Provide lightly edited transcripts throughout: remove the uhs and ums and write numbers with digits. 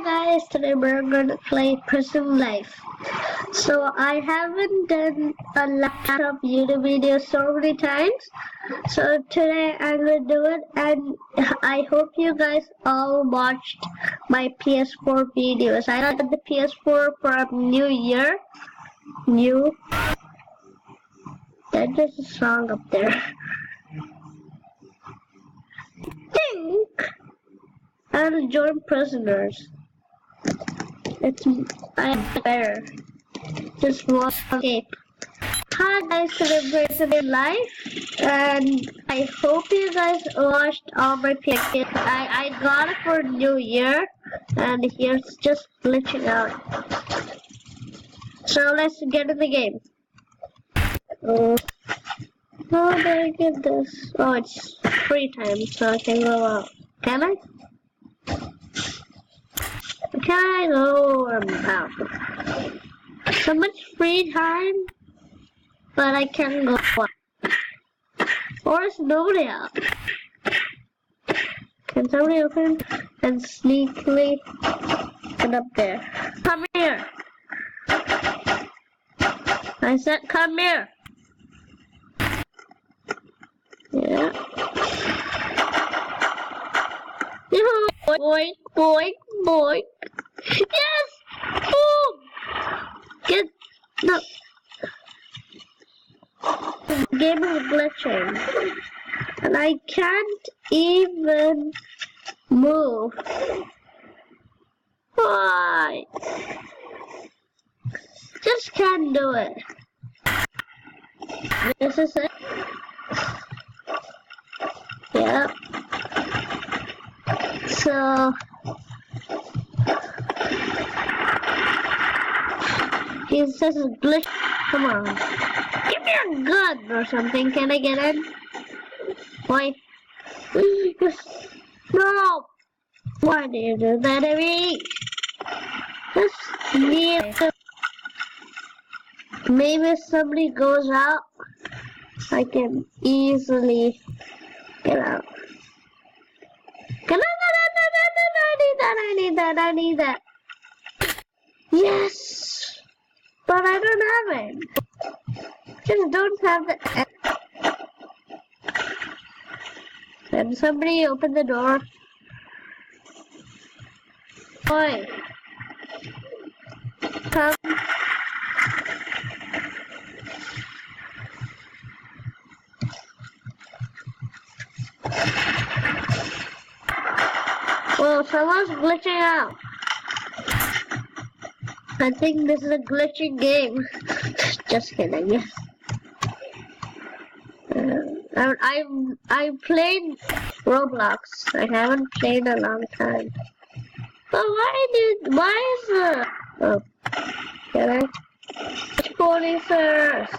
guys, today we're going to play Prison Life. So I haven't done a lot of YouTube videos so many times. So today I'm going to do it, and I hope you guys all watched my PS4 videos. I got the PS4 from New Year. There's a song up there. I'll join prisoners. I'm better. Just one escape. Hi guys, today Prison Life, and I hope you guys watched all my pictures. I got it for New Year, and here's just glitching out. So let's get in the game. How do I get this? Oh, it's free time, so I can go out. Can I? Can I go out? So much free time, but I can't go out. Or is nobody out? Can somebody open and sneakily get up there? Come here! I said come here! Yeah. Boy, boy, boy. Yes! Boom! Get no. The game is glitching. And I can't even move. Why? Just can't do it. This is it. Yep. So he says it's glitch. Come on. Give me a gun or something. Can I get in? Why? No! Why do you do that to me? Just need to... Maybe if somebody goes out, I can easily get out. Can I need that. Yes! But I don't have it. Just don't have the... Can somebody open the door? Boy. Come. Oh, someone's glitching out. I think this is a glitching game. Just kidding. I played Roblox. I haven't played in a long time. But why is the... Oh, can I? Policers.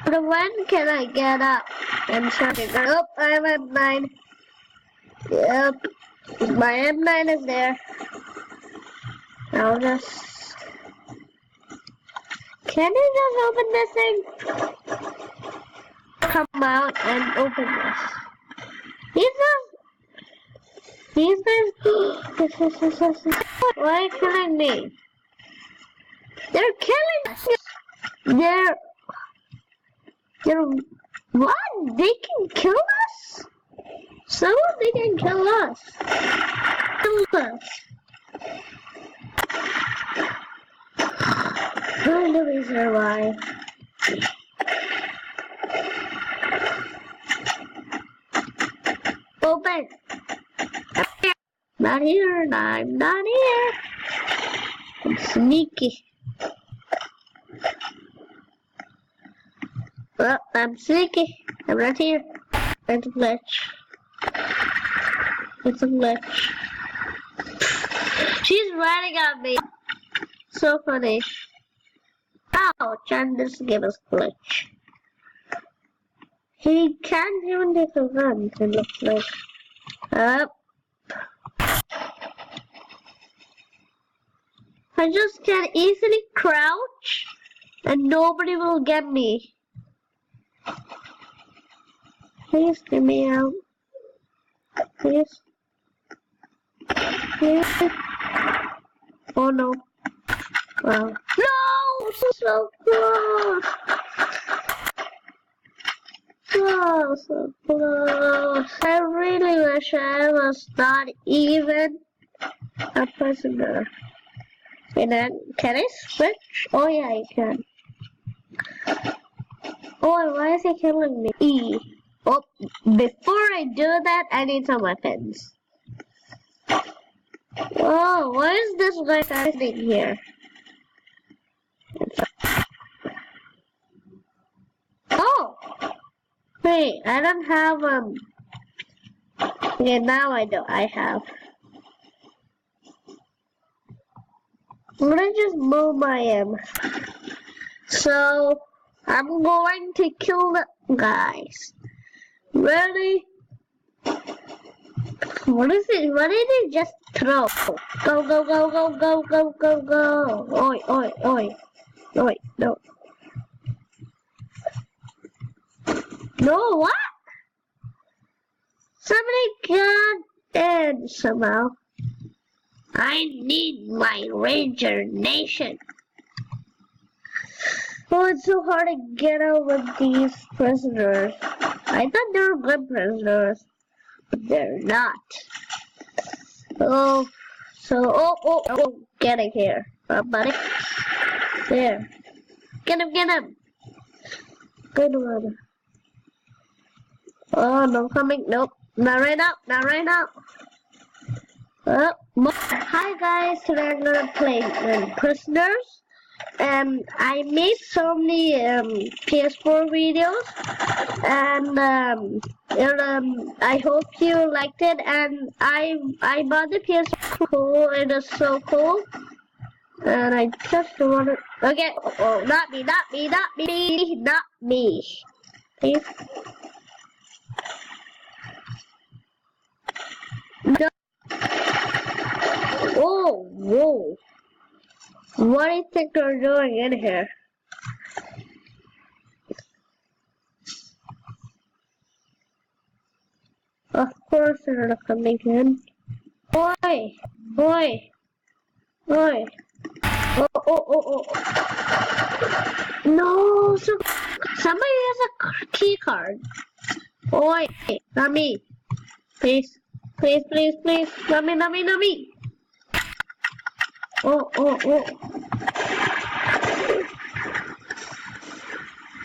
But when can I get up and shut it? Oh, I'm at 9. Yep. My M9 is there. I'll just... Can you just open this thing? Come out and open this. These guys... Why are you killing me? They're killing us. They're... What? They can kill us? So they can kill us. Kill us. How do we survive? Open. Not here. I'm not here. I'm sneaky. Well, I'm sneaky. I'm not here. It's a glitch. It's a glitch. She's running at me. So funny. Ouch, and this game is glitch. He can't even take a run, it looks like. Up. I just can easily crouch and nobody will get me. Please get me out. Please. Please. Oh no. Wow. No! So close! Oh, so close. I really wish I was not even a prisoner. And then, can I switch? Oh yeah, I can. Oh, why is he killing me? E. Oh, before I do that, I need some weapons. Oh, why is this guy standing here? Oh! Wait, I don't have, Okay, now I do. I have. I'm gonna just move my, So, I'm going to kill the guys. Ready? What is it? What did he just throw? Go, go, go, go, go, go, go, go. Oi, oi, oi. Oi, no. No, what? Somebody got in somehow. I need my Ranger Nation. Oh, it's so hard to get out with these prisoners. I thought they were good prisoners, but they're not. Oh, oh, get it here, buddy. There. Get him. Good one. Oh, no coming. Nope. Not right now. Hi guys, today I'm gonna play Prisoners. I made so many PS4 videos, and I hope you liked it. And I bought the PS4. Cool, it is so cool. And I just want to. Okay, oh, not me. Please. No. Oh, whoa. What do you think they're doing in here? Of course they're not coming in. Oi! Oh. No, somebody has a key card. Oi, not me. Please. Not me. Oh.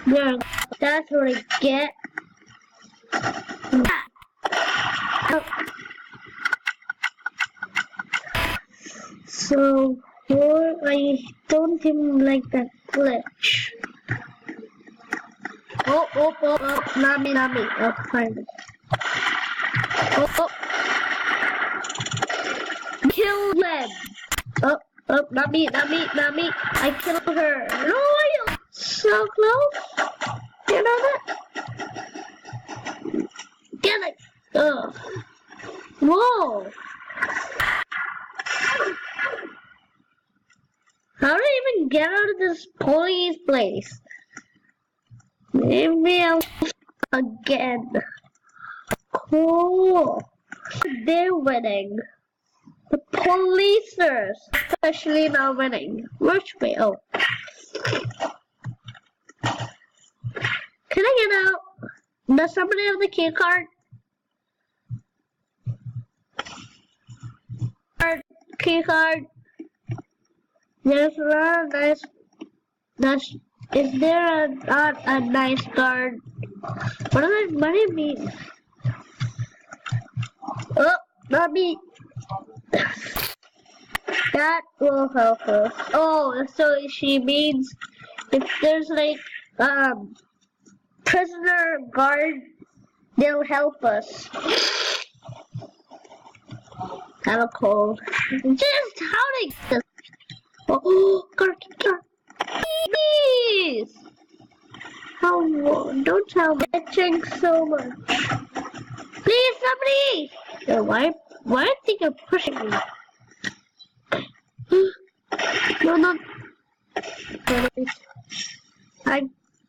Yeah, that's what I get. So, I don't even like that glitch. Oh, not me. Oh, fine. Oh. Kill them. Oh, not me. I killed her. No, you're so close. You know that? Get it. Ugh. Whoa. How do I even get out of this police place? Maybe I'll again. Cool. They're winning. The policers, especially now winning. Which way? Oh. Can I get out? Does somebody have the key card? Key card. There's a nice. Is there a nice guard? What do I mean? Oh, not me. That will help us. Oh, so she means if there's like prisoner guard, they'll help us. Have a cold. Just how to get this. Oh, guard. Please. How? Don't tell me. Itching so much. Please, somebody. Why do you think you're pushing me? No.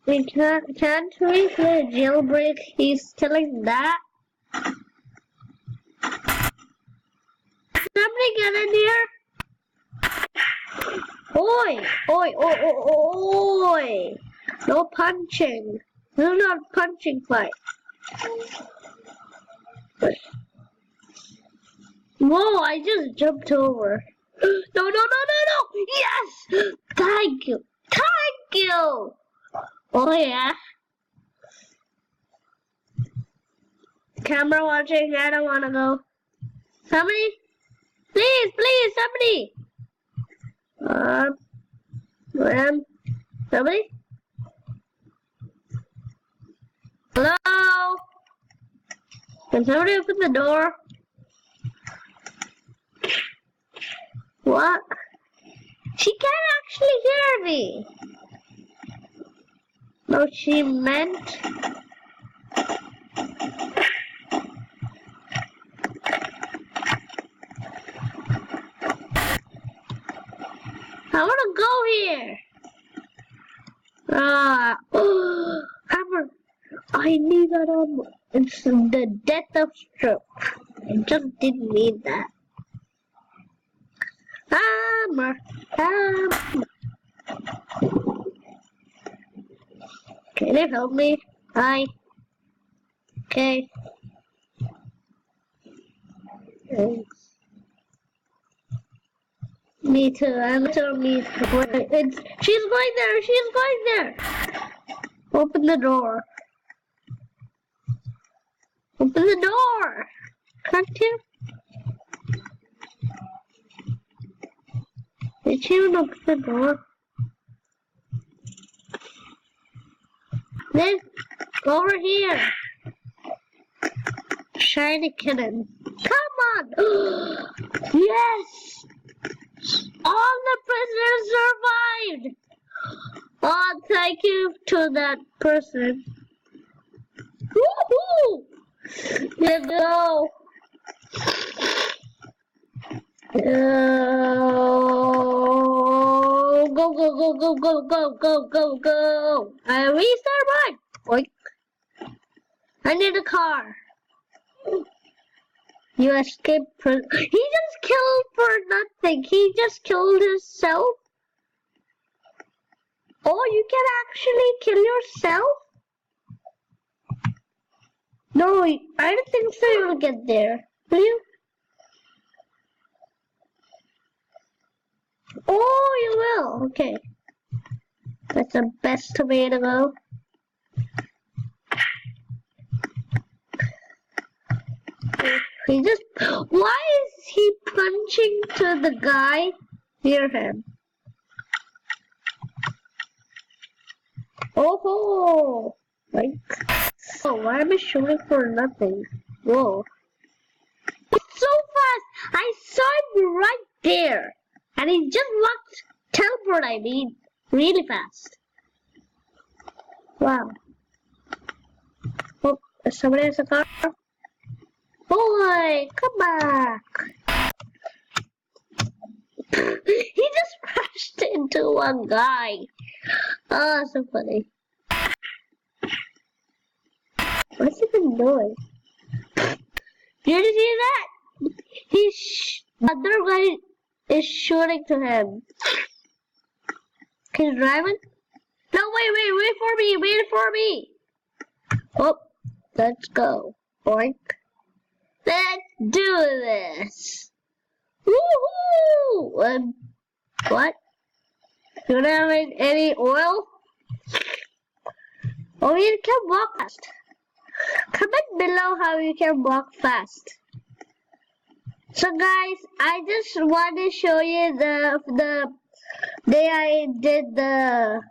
We can't we play jailbreak? He's telling that. Somebody get in here. Oi! Oi! Oi! Oi! Oi! No punching. This is not punching fight. Whoa! I just jumped over. No! No! No! No! No! Yes! Thank you! Thank you! Oh yeah. Camera watching. I don't wanna go. Somebody, please, please, somebody. Somebody. Hello. Can somebody open the door? What? She can't actually hear me. No, she meant. I wanna go here. Hammer. I need that armor. It's the death of stroke. I just didn't need that. Hammer. Hammer. Can you help me? Hi. Okay. Thanks. Me too. I'm sure me too. She's going there. She's going there. Open the door. Open the door. Can't you? Did she even open the door? Then go over here. Shiny kitten. Come on. Yes. All the prisoners survived! Oh, thank you to that person. Woohoo! You go. Go, go, go, go, go, go, go, go, go. I restart mine. Oink. I need a car. You escaped prison. He just killed for nothing. He just killed himself. Oh, you can actually kill yourself? No, I don't think so you'll get there. Will you? Oh, you will. Okay. That's the best way to go. He just, why is he punching to the guy near him? Oh, like, oh, why am I shooting for nothing? Whoa. It's so fast. I saw him right there. And he just walked, teleport, I mean, really fast. Wow. Oh, somebody has a car? Boy, come back. He just crashed into a guy. Oh, so funny. What's he been doing? Did you see that? The other guy is shooting to him. He's driving? No, wait for me, wait for me. Oh, let's go. Boink. Let's do this! Woohoo! What? You don't have any oil? Oh, you can walk fast. Comment below how you can walk fast. So guys, I just want to show you the day I did the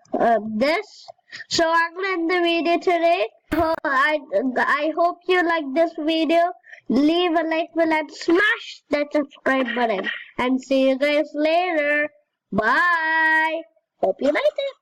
this. So I'm gonna end the video today. I hope you like this video. Leave a like button and smash that subscribe button. And see you guys later. Bye. Hope you liked it.